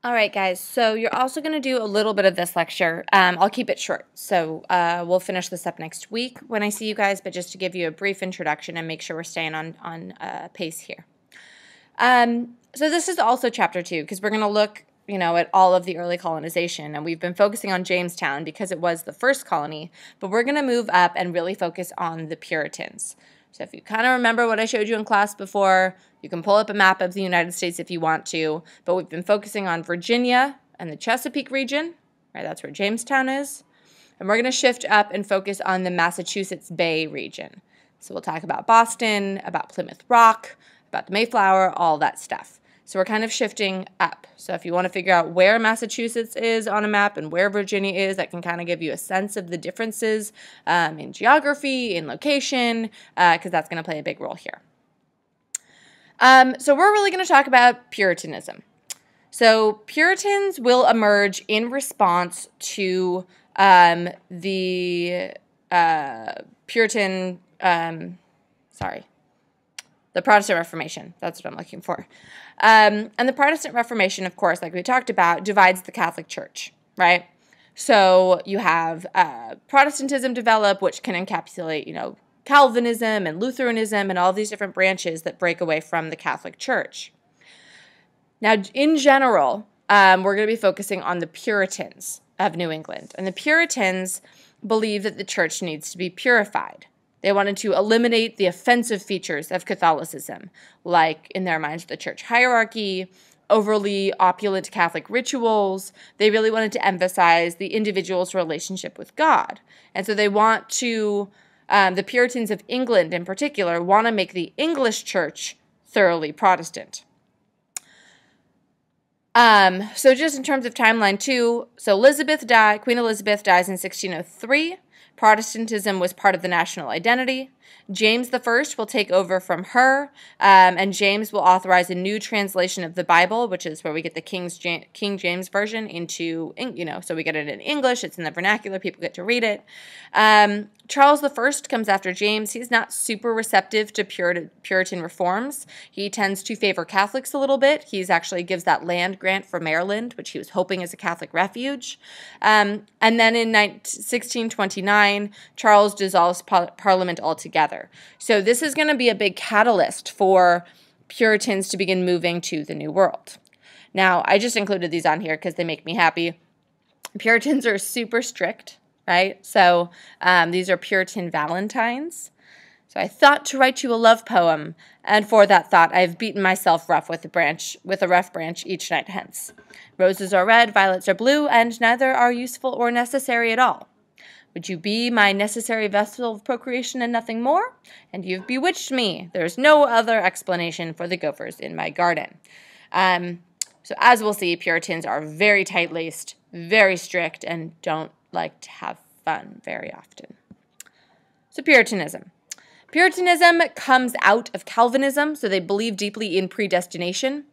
All right, guys, so you're also going to do a little bit of this lecture. I'll keep it short, so we'll finish this up next week when I see you guys, but just to give you a brief introduction and make sure we're staying on pace here. So this is also chapter 2, because we're going to look, at all of the early colonization, and we've been focusing on Jamestown because it was the first colony, but we're going to move up and really focus on the Puritans. So if you kind of remember what I showed you in class before, you can pull up a map of the United States if you want to, but we've been focusing on Virginia and the Chesapeake region, right? That's where Jamestown is. And we're going to shift up and focus on the Massachusetts Bay region. So we'll talk about Boston, about Plymouth Rock, about the Mayflower, all that stuff. So we're kind of shifting up. So if you want to figure out where Massachusetts is on a map and where Virginia is, that can kind of give you a sense of the differences in geography, in location, because that's going to play a big role here. So we're really going to talk about Puritanism. So Puritans will emerge in response to the Protestant Reformation. That's what I'm looking for. And the Protestant Reformation, of course, like we talked about, divides the Catholic Church, right? So you have Protestantism develop, which can encapsulate, Calvinism and Lutheranism and all these different branches that break away from the Catholic Church. Now, in general, we're going to be focusing on the Puritans of New England. And the Puritans believe that the church needs to be purified. They wanted to eliminate the offensive features of Catholicism, like, in their minds, the church hierarchy, overly opulent Catholic rituals. They really wanted to emphasize the individual's relationship with God. And so they want to, the Puritans of England in particular, want to make the English church thoroughly Protestant. So just in terms of timeline too, so Queen Elizabeth dies in 1603. Protestantism was part of the national identity. James I will take over from her, and James will authorize a new translation of the Bible, which is where we get the King James Version into, so we get it in English, it's in the vernacular, people get to read it. Charles I comes after James. He's not super receptive to Puritan reforms. He tends to favor Catholics a little bit. He actually gives that land grant for Maryland, which he was hoping is a Catholic refuge. And then in 1629, Charles dissolves Parliament altogether. So this is going to be a big catalyst for Puritans to begin moving to the New World. Now, I just included these on here because they make me happy. Puritans are super strict, right? So these are Puritan Valentines. So I thought to write you a love poem, and for that thought I've beaten myself rough with a rough branch each night hence. Roses are red, violets are blue, and neither are useful or necessary at all. Would you be my necessary vessel of procreation and nothing more? And you've bewitched me. There's no other explanation for the gophers in my garden. So as we'll see, Puritans are very tight-laced, very strict, and don't like to have fun very often. So Puritanism. Puritanism comes out of Calvinism, so they believe deeply in predestination.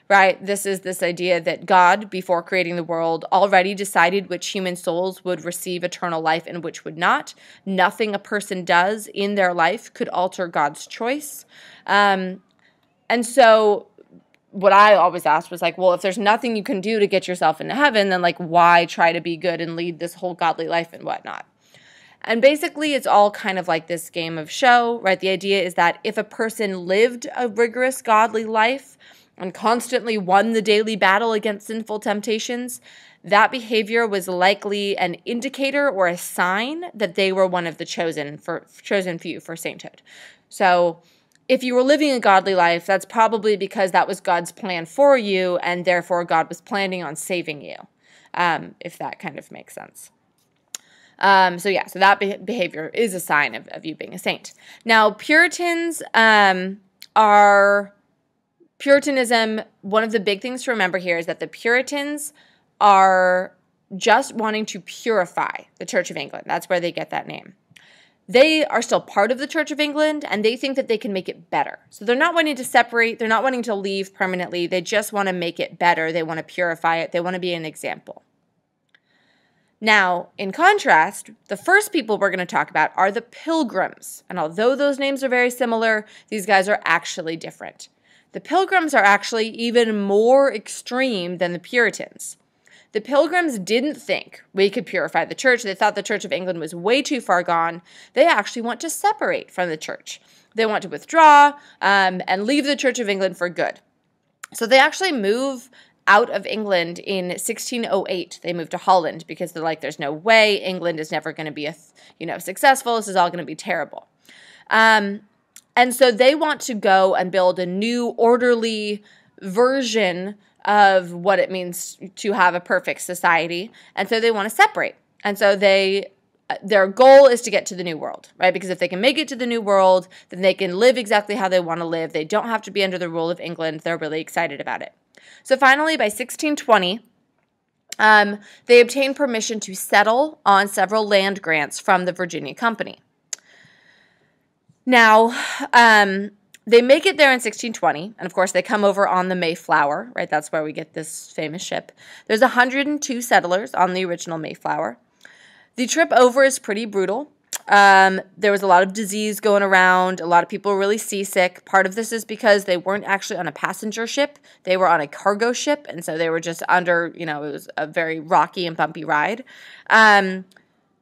Right? This is this idea that God, before creating the world, already decided which human souls would receive eternal life and which would not. Nothing a person does in their life could alter God's choice. And so what I always asked was like, well, if there's nothing you can do to get yourself into heaven, then like, why try to be good and lead this whole godly life and whatnot? And basically, it's all kind of like this game of show, right? The idea is that if a person lived a rigorous godly life and constantly won the daily battle against sinful temptations, that behavior was likely an indicator or a sign that they were one of the chosen few for sainthood. So if you were living a godly life, that's probably because that was God's plan for you, and therefore God was planning on saving you, if that kind of makes sense. So that behavior is a sign of you being a saint. Now, Puritanism, one of the big things to remember here is that the Puritans are just wanting to purify the Church of England. That's where they get that name. They are still part of the Church of England, and they think that they can make it better. So they're not wanting to separate. They're not wanting to leave permanently. They just want to make it better. They want to purify it. They want to be an example. Now, in contrast, the first people we're going to talk about are the Pilgrims. And although those names are very similar, these guys are actually different. The Pilgrims are actually even more extreme than the Puritans. The Pilgrims didn't think we could purify the church. They thought the Church of England was way too far gone. They actually want to separate from the church. They want to withdraw and leave the Church of England for good. So they actually move out of England in 1608. They moved to Holland because they're like, there's no way England is never going to be successful. This is all going to be terrible. And so they want to go and build a new orderly version of what it means to have a perfect society. And so they want to separate. And so their goal is to get to the New World, right? Because if they can make it to the New World, then they can live exactly how they want to live. They don't have to be under the rule of England. They're really excited about it. So finally, by 1620, they obtained permission to settle on several land grants from the Virginia Company. Now, they make it there in 1620, and of course they come over on the Mayflower, right? That's where we get this famous ship. There's 102 settlers on the original Mayflower. The trip over is pretty brutal. There was a lot of disease going around. A lot of people were really seasick. Part of this is because they weren't actually on a passenger ship. They were on a cargo ship, and so they were just under, it was a very rocky and bumpy ride.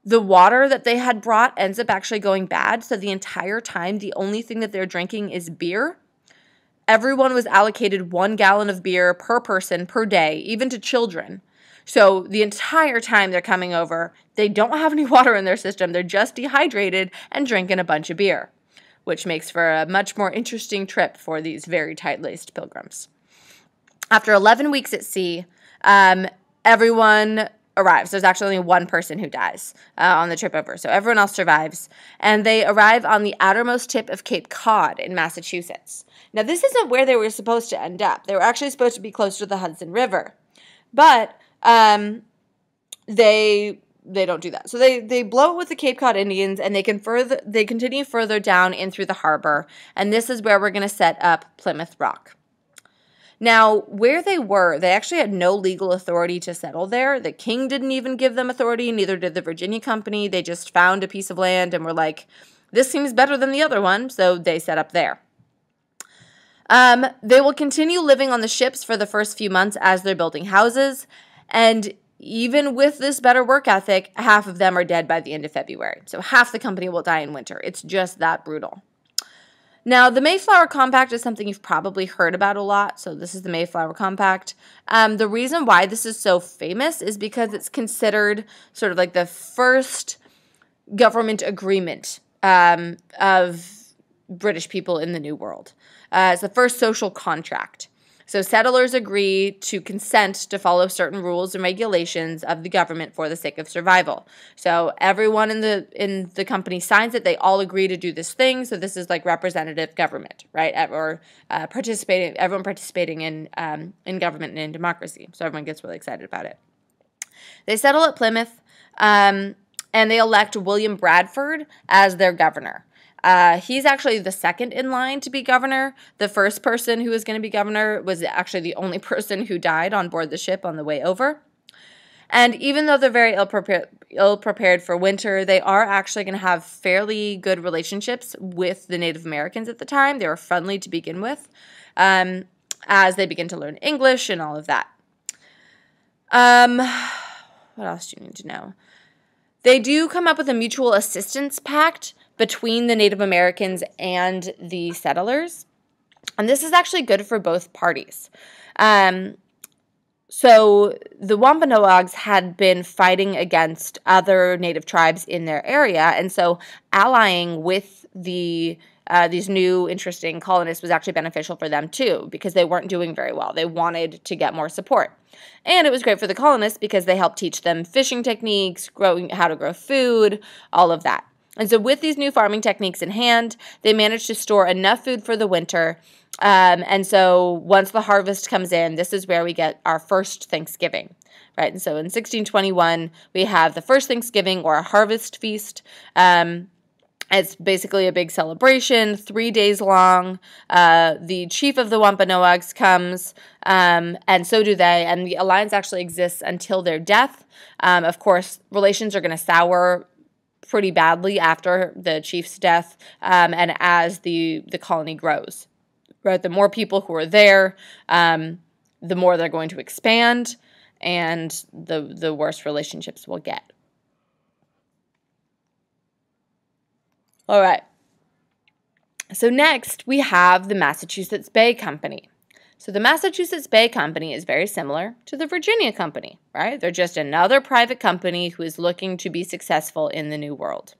The water that they had brought ends up actually going bad, so the entire time, the only thing that they're drinking is beer. Everyone was allocated 1 gallon of beer per person per day, even to children. So the entire time they're coming over, they don't have any water in their system. They're just dehydrated and drinking a bunch of beer, which makes for a much more interesting trip for these very tight-laced pilgrims. After 11 weeks at sea, everyone arrives. There's actually only one person who dies on the trip over, so everyone else survives. And they arrive on the outermost tip of Cape Cod in Massachusetts. Now, this isn't where they were supposed to end up. They were actually supposed to be close to the Hudson River. But they don't do that. So they blow it with the Cape Cod Indians, and they continue further down in through the harbor, and this is where we're going to set up Plymouth Rock. Now, where they were, they actually had no legal authority to settle there. The king didn't even give them authority, neither did the Virginia Company. They just found a piece of land and were like, this seems better than the other one, so they set up there. They will continue living on the ships for the first few months as they're building houses, and even with this better work ethic, half of them are dead by the end of February. So half the company will die in winter. It's just that brutal. Now, the Mayflower Compact is something you've probably heard about a lot. So this is the Mayflower Compact. The reason why this is so famous is because it's considered sort of like the first government agreement of British people in the New World. It's the first social contract. So settlers agree to consent to follow certain rules and regulations of the government for the sake of survival. So everyone in the company signs it. They all agree to do this thing. So this is like representative government, right? Or everyone participating in government and in democracy. So everyone gets really excited about it. They settle at Plymouth, and they elect William Bradford as their governor. He's actually the second in line to be governor. The first person who was going to be governor was actually the only person who died on board the ship on the way over. And even though they're very ill-prepared for winter, they are actually going to have fairly good relationships with the Native Americans at the time. They were friendly to begin with, as they begin to learn English and all of that. What else do you need to know? They do come up with a mutual assistance pact between the Native Americans and the settlers. And this is actually good for both parties. So the Wampanoags had been fighting against other Native tribes in their area, and so allying with these new interesting colonists was actually beneficial for them too, because they weren't doing very well. They wanted to get more support. And it was great for the colonists because they helped teach them fishing techniques, how to grow food, all of that. And so with these new farming techniques in hand, they managed to store enough food for the winter. And so once the harvest comes in, this is where we get our first Thanksgiving, right? And so in 1621, we have the first Thanksgiving, or a harvest feast. It's basically a big celebration, 3 days long. The chief of the Wampanoags comes, and so do they. And the alliance actually exists until their death. Of course, relations are going to sour pretty badly after the chief's death, and as the colony grows. right? The more people who are there, the more they're going to expand, and the worse relationships we'll get. All right. So next, we have the Massachusetts Bay Company. So the Massachusetts Bay Company is very similar to the Virginia Company, right? They're just another private company who is looking to be successful in the New World.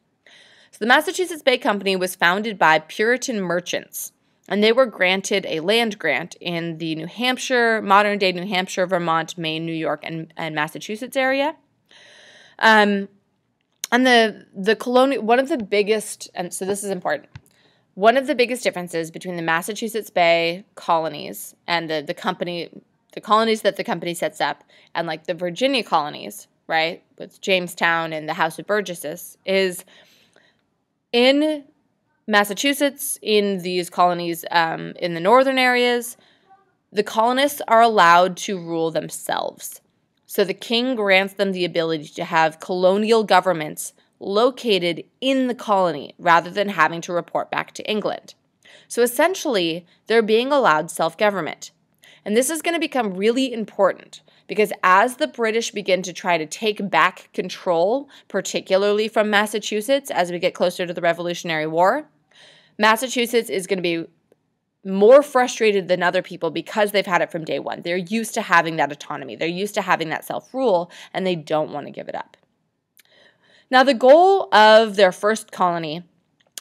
So the Massachusetts Bay Company was founded by Puritan merchants, and they were granted a land grant in the New Hampshire, modern-day New Hampshire, Vermont, Maine, New York, and Massachusetts area. And the colonial, one of the biggest, and so this is important, one of the biggest differences between the Massachusetts Bay colonies and the colonies that the company sets up, and like the Virginia colonies, right, with Jamestown and the House of Burgesses, is in Massachusetts, in these colonies in the northern areas, the colonists are allowed to rule themselves. So the king grants them the ability to have colonial governments located in the colony rather than having to report back to England. So essentially, they're being allowed self-government. And this is going to become really important because as the British begin to try to take back control, particularly from Massachusetts as we get closer to the Revolutionary War, Massachusetts is going to be more frustrated than other people because they've had it from day one. They're used to having that autonomy. They're used to having that self-rule, and they don't want to give it up. Now, the goal of their first colony,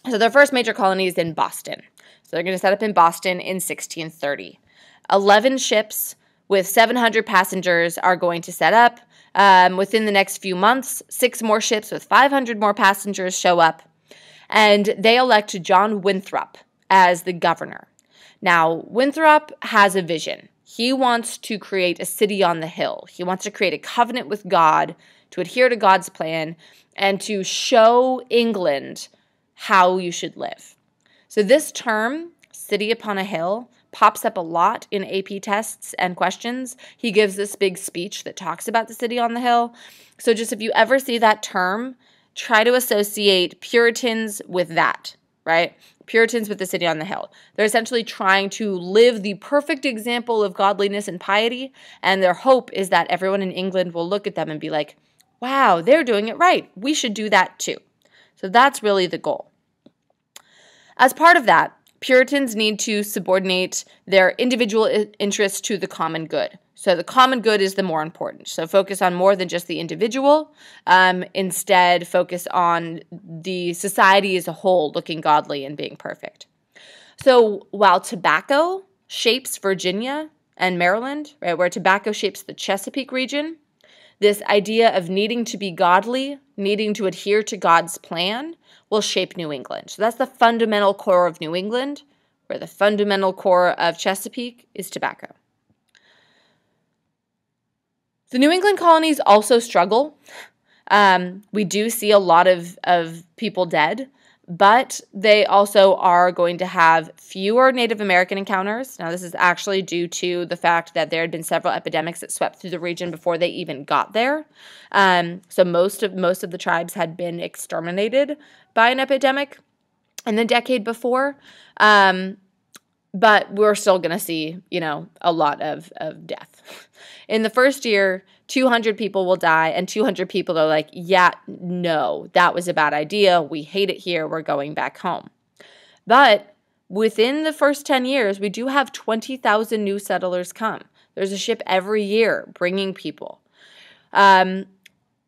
so their first major colony is in Boston. So they're going to set up in Boston in 1630. 11 ships with 700 passengers are going to set up. Within the next few months, 6 more ships with 500 more passengers show up, and they elect John Winthrop as the governor. Now, Winthrop has a vision. He wants to create a city on the hill. He wants to create a covenant with God, to adhere to God's plan, and to show England how you should live. So this term, city upon a hill, pops up a lot in AP tests and questions. He gives this big speech that talks about the city on the hill. So just if you ever see that term, try to associate Puritans with that, right? Puritans with the city on the hill. They're essentially trying to live the perfect example of godliness and piety, and their hope is that everyone in England will look at them and be like, wow, they're doing it right. We should do that too. So that's really the goal. As part of that, Puritans need to subordinate their individual interests to the common good. So the common good is the more important. So focus on more than just the individual. Instead, focus on the society as a whole looking godly and being perfect. So while tobacco shapes Virginia and Maryland, right, where tobacco shapes the Chesapeake region, this idea of needing to be godly, needing to adhere to God's plan, will shape New England. So that's the fundamental core of New England, where the fundamental core of Chesapeake is tobacco. The New England colonies also struggle. We do see a lot of people dead, but they also are going to have fewer Native American encounters. Now, this is actually due to the fact that there had been several epidemics that swept through the region before they even got there. So most of the tribes had been exterminated by an epidemic in the decade before. But we're still going to see, a lot of death. In the first year, 200 people will die, and 200 people are like, yeah, no, that was a bad idea. We hate it here. We're going back home. But within the first 10 years, we do have 20,000 new settlers come. There's a ship every year bringing people.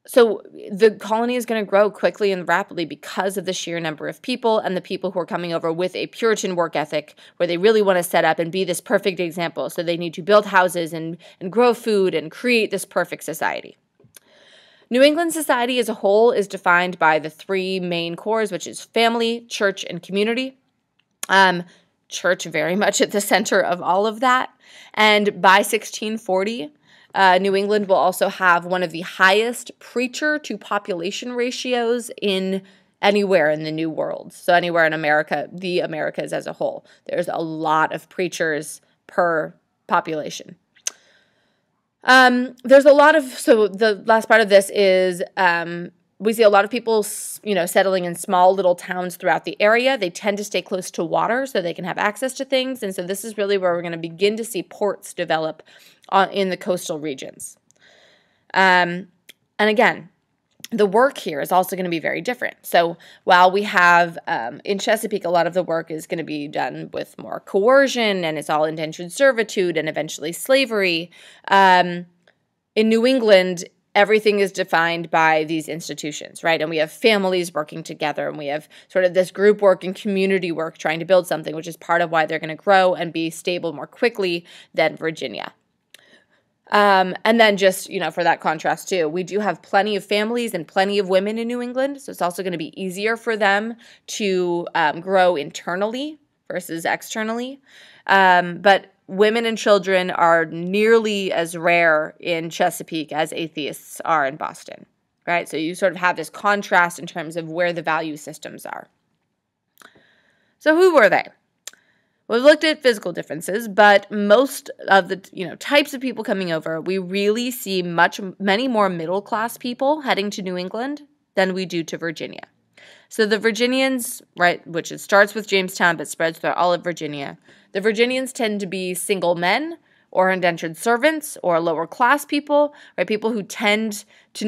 So the colony is going to grow quickly and rapidly because of the sheer number of people and the people who are coming over with a Puritan work ethic where they really want to set up and be this perfect example. So they need to build houses and grow food and create this perfect society. New England society as a whole is defined by the 3 main cores, which is family, church, and community. Church very much at the center of all of that. And by 1640, New England will also have one of the highest preacher-to-population ratios in anywhere in the New World. So anywhere in America, the Americas as a whole. There's a lot of preachers per population. There's a lot of, so the last part of this is We see a lot of people, settling in small little towns throughout the area. They tend to stay close to water so they can have access to things. And so this is really where we're going to begin to see ports develop in the coastal regions. And again, the work here is also going to be very different. So while we have in Chesapeake, a lot of the work is going to be done with more coercion, and it's all indentured servitude and eventually slavery. In New England, everything is defined by these institutions, right? And we have families working together, and we have sort of this group work and community work trying to build something, which is part of why they're going to grow and be stable more quickly than Virginia. And then just, for that contrast too, we do have plenty of families and plenty of women in New England. So it's also going to be easier for them to grow internally versus externally. But women and children are nearly as rare in Chesapeake as atheists are in Boston, right? So you sort of have this contrast in terms of where the value systems are. So who were they? We've looked at physical differences, but most of the types of people coming over, we really see many more middle-class people heading to New England than we do to Virginia. So the Virginians, right, which it starts with Jamestown but spreads throughout all of Virginia, the Virginians tend to be single men or indentured servants or lower-class people, right, people who tend to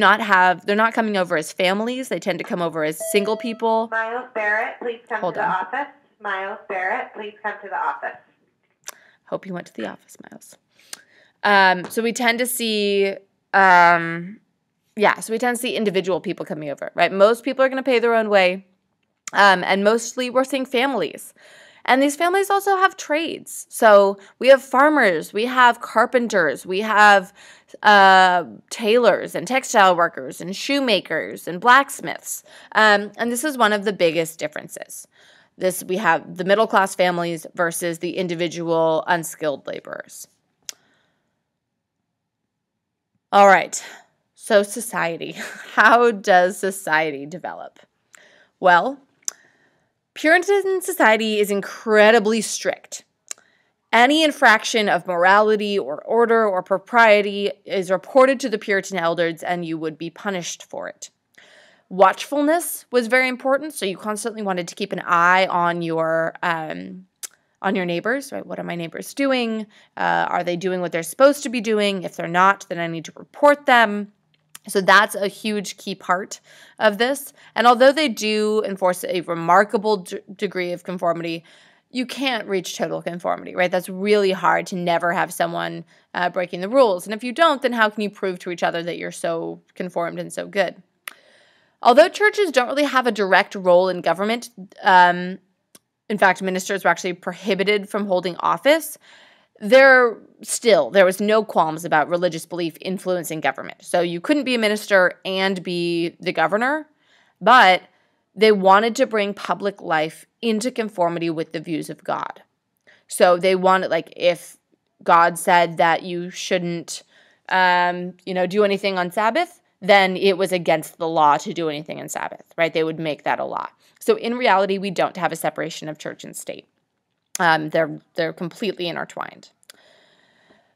they're not coming over as families. They tend to come over as single people. Miles Barrett, please come to the office. Miles Barrett, please come to the office. Hope you went to the office, Miles. So we tend to see, individual people coming over, right? Most people are going to pay their own way, and mostly we're seeing families. And these families also have trades. So we have farmers, we have carpenters, we have tailors and textile workers and shoemakers and blacksmiths. And this is one of the biggest differences. We have the middle-class families versus the individual unskilled laborers. All right, so society. How does society develop? Well, Puritan society is incredibly strict. Any infraction of morality or order or propriety is reported to the Puritan elders, and you would be punished for it. Watchfulness was very important, so you constantly wanted to keep an eye on your neighbors, right? What are my neighbors doing? Are they doing what they're supposed to be doing? If they're not, then I need to report them. So that's a huge key part of this. And although they do enforce a remarkable degree of conformity, you can't reach total conformity, right? That's really hard to never have someone breaking the rules. And if you don't, then how can you prove to each other that you're so conformed and so good? Although churches don't really have a direct role in government, in fact, ministers were actually prohibited from holding office, there was no qualms about religious belief influencing government. So you couldn't be a minister and be the governor, but they wanted to bring public life into conformity with the views of God. So they wanted, if God said that you shouldn't, do anything on Sabbath, then it was against the law to do anything on Sabbath, right? They would make that a law. So in reality, we don't have a separation of church and state. They're completely intertwined.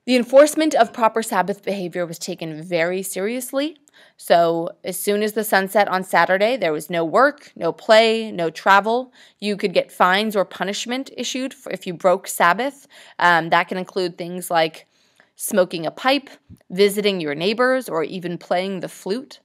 The enforcement of proper Sabbath behavior was taken very seriously. So as soon as the sun set on Saturday, there was no work, no play, no travel. You could get fines or punishment issued if you broke Sabbath. That can include things like smoking a pipe, visiting your neighbors, or even playing the flute.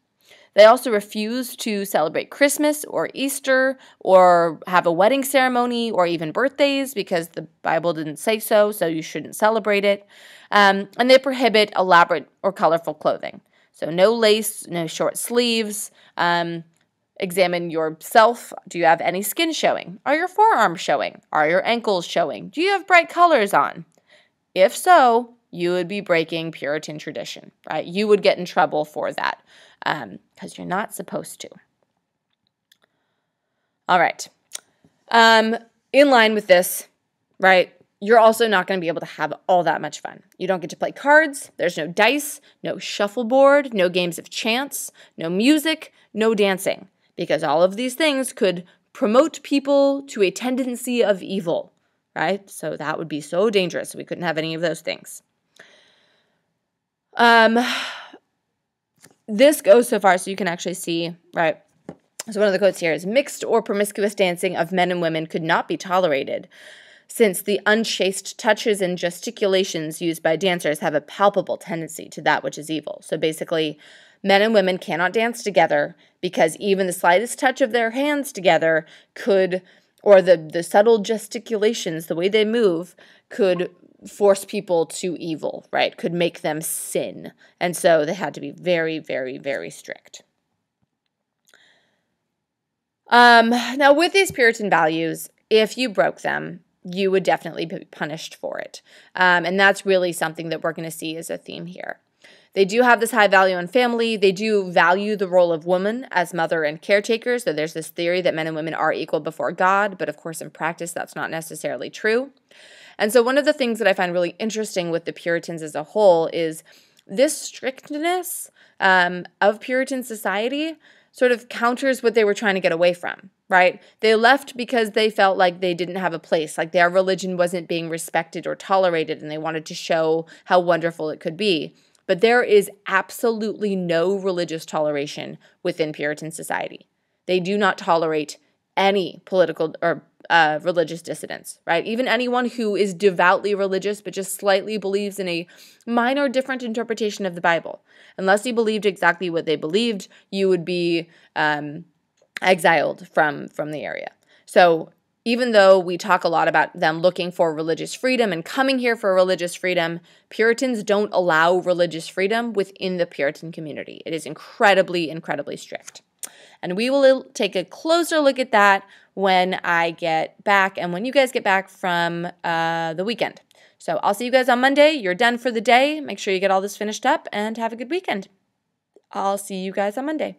They also refused to celebrate Christmas or Easter or have a wedding ceremony or even birthdays because the Bible didn't say so, so you shouldn't celebrate it. And they prohibit elaborate or colorful clothing. So no lace, no short sleeves. Examine yourself. Do you have any skin showing? Are your forearms showing? Are your ankles showing? Do you have bright colors on? If so, you would be breaking Puritan tradition, right? You would get in trouble for that because you're not supposed to. All right. In line with this, right, you're also not going to be able to have all that much fun. You don't get to play cards. There's no dice, no shuffleboard, no games of chance, no music, no dancing, because all of these things could promote people to a tendency of evil, right? So that would be so dangerous. We couldn't have any of those things. this goes so far, so you can actually see, right? So one of the quotes here is, mixed or promiscuous dancing of men and women could not be tolerated, since the unchaste touches and gesticulations used by dancers have a palpable tendency to that which is evil. So basically, men and women cannot dance together because even the slightest touch of their hands together could, or the subtle gesticulations, the way they move, could force people to evil, right? Could make them sin. And so they had to be very, very, very strict. Now, with these Puritan values, if you broke them, you would definitely be punished for it. And that's really something that we're going to see as a theme here. They do have this high value on family. They do value the role of woman as mother and caretaker. So there's this theory that men and women are equal before God. But of course, in practice, that's not necessarily true. And so one of the things that I find really interesting with the Puritans as a whole is this strictness of Puritan society sort of counters what they were trying to get away from, right? They left because they felt like they didn't have a place, like their religion wasn't being respected or tolerated, and they wanted to show how wonderful it could be. But there is absolutely no religious toleration within Puritan society. They do not tolerate any political or religious dissidents, right? Even anyone who is devoutly religious but just slightly believes in a minor different interpretation of the Bible. Unless you believed exactly what they believed, you would be exiled from the area. So even though we talk a lot about them looking for religious freedom and coming here for religious freedom, Puritans don't allow religious freedom within the Puritan community. It is incredibly, incredibly strict. And we will take a closer look at that when I get back and when you guys get back from the weekend. So I'll see you guys on Monday. You're done for the day. Make sure you get all this finished up and have a good weekend. I'll see you guys on Monday.